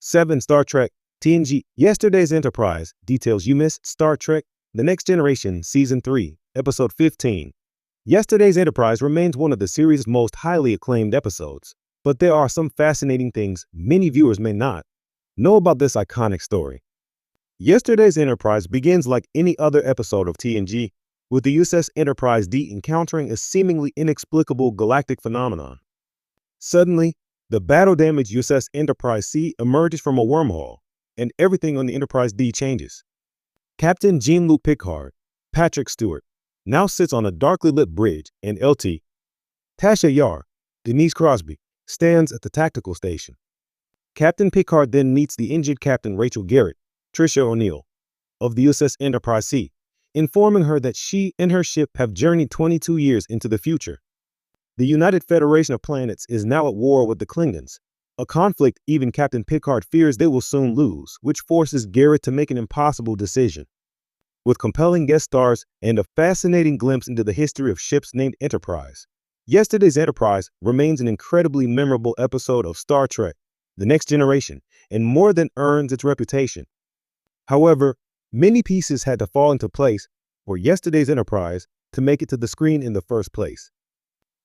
7. Star Trek TNG Yesterday's Enterprise details you missed Star Trek The Next Generation Season 3, Episode 15. Yesterday's Enterprise remains one of the series' most highly acclaimed episodes, but there are some fascinating things many viewers may not know about this iconic story. Yesterday's Enterprise begins like any other episode of TNG, with the USS Enterprise D encountering a seemingly inexplicable galactic phenomenon. Suddenly, the battle-damaged USS Enterprise C emerges from a wormhole, and everything on the Enterprise D changes. Captain Jean-Luc Picard, Patrick Stewart, now sits on a darkly lit bridge, and LT, Tasha Yar, Denise Crosby, stands at the tactical station. Captain Picard then meets the injured Captain Rachel Garrett, Tricia O'Neill, of the USS Enterprise C, informing her that she and her ship have journeyed 22 years into the future. The United Federation of Planets is now at war with the Klingons, a conflict even Captain Picard fears they will soon lose, which forces Garrett to make an impossible decision. With compelling guest stars and a fascinating glimpse into the history of ships named Enterprise, Yesterday's Enterprise remains an incredibly memorable episode of Star Trek The Next Generation, and more than earns its reputation. However, many pieces had to fall into place for Yesterday's Enterprise to make it to the screen in the first place.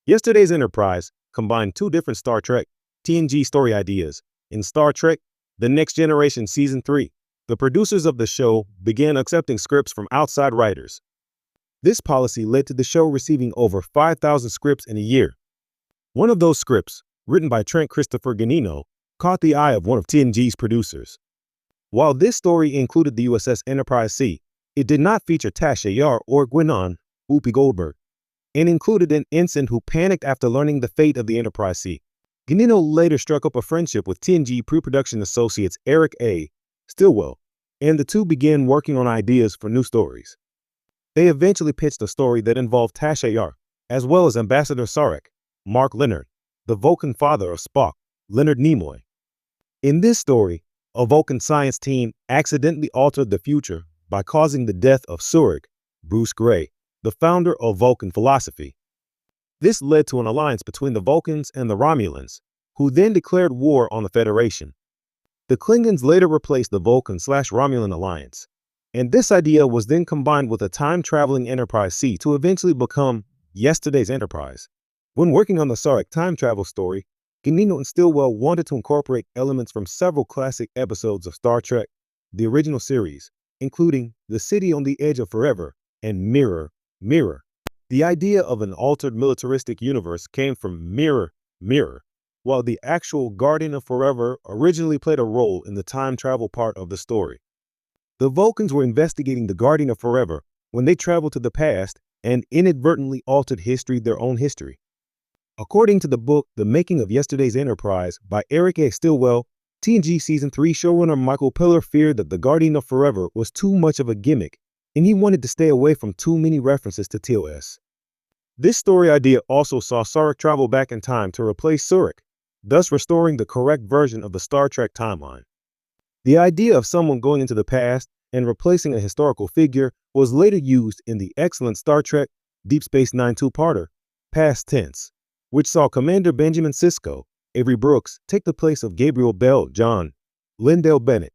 Yesterday's Enterprise combined two different Star Trek TNG story ideas. In Star Trek The Next Generation Season 3, the producers of the show began accepting scripts from outside writers. This policy led to the show receiving over 5,000 scripts in a year. One of those scripts, written by Trent Christopher Ganino, caught the eye of one of TNG's producers. While this story included the USS Enterprise C, it did not feature Tasha Yar or Gwennon Whoopi Goldberg, and included an ensign who panicked after learning the fate of the Enterprise C. Ganino later struck up a friendship with TNG pre-production associates Eric A. Stillwell, and the two began working on ideas for new stories. They eventually pitched a story that involved Tasha Yar, as well as Ambassador Sarek, Mark Leonard, the Vulcan father of Spock, Leonard Nimoy. In this story, a Vulcan science team accidentally altered the future by causing the death of Surik, Bruce Gray, the founder of Vulcan philosophy. This led to an alliance between the Vulcans and the Romulans, who then declared war on the Federation. The Klingons later replaced the Vulcan/Romulan alliance, and this idea was then combined with a time-traveling Enterprise C to eventually become Yesterday's Enterprise. When working on the Sarek time travel story, Ganino and Stillwell wanted to incorporate elements from several classic episodes of Star Trek, the original series, including The City on the Edge of Forever and Mirror, Mirror. The idea of an altered militaristic universe came from Mirror, Mirror, while the actual Guardian of Forever originally played a role in the time travel part of the story. The Vulcans were investigating the Guardian of Forever when they traveled to the past and inadvertently altered their own history. According to the book The Making of Yesterday's Enterprise by Eric A. Stillwell, TNG Season 3 showrunner Michael Piller feared that the Guardian of Forever was too much of a gimmick, and he wanted to stay away from too many references to TOS. This story idea also saw Sarek travel back in time to replace Surik, thus restoring the correct version of the Star Trek timeline. The idea of someone going into the past and replacing a historical figure was later used in the excellent Star Trek Deep Space Nine two-parter, Past Tense, which saw Commander Benjamin Sisko, Avery Brooks, take the place of Gabriel Bell John Lindell Bennett,